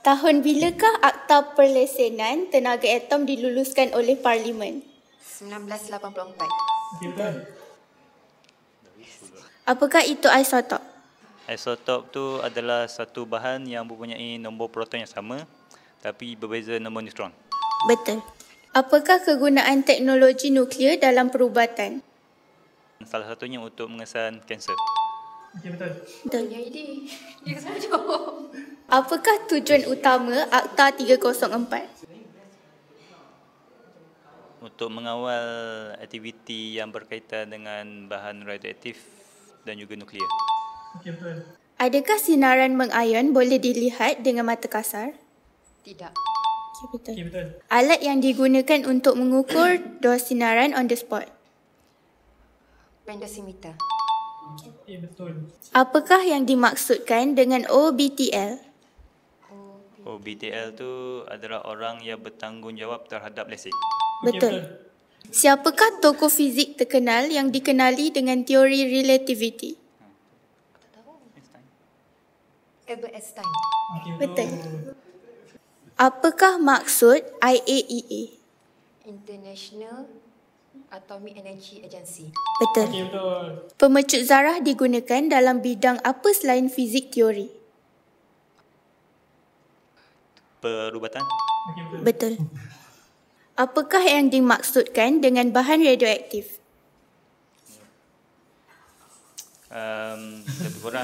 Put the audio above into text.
Tahun bilakah Akta Perlesenan Tenaga Atom diluluskan oleh Parlimen? 1984. Apakah itu isotop? Isotop tu adalah satu bahan yang mempunyai nombor proton yang sama tapi berbeza nombor neutron. Betul. Apakah kegunaan teknologi nuklear dalam perubatan? Salah satunya untuk mengesan kanser. Betul. Punya idea. Dia salah jawab. Apakah tujuan utama Akta 304? Untuk mengawal aktiviti yang berkaitan dengan bahan radioaktif dan juga nuklear. Adakah sinaran mengayon boleh dilihat dengan mata kasar? Tidak. Betul. Alat yang digunakan untuk mengukur dos sinaran on the spot? Pendosimeter. Apakah yang dimaksudkan dengan OBTL? OBTL tu adalah orang yang bertanggungjawab terhadap lesen. Betul. Siapakah tokoh fizik terkenal yang dikenali dengan teori relativity? Albert Einstein. Betul. Apakah maksud IAEA? International Atomic Energy Agency. Betul. Pemecut zarah digunakan dalam bidang apa selain fizik teori? Perubatan. Betul. Apakah yang dimaksudkan dengan bahan radioaktif? Lebih kurang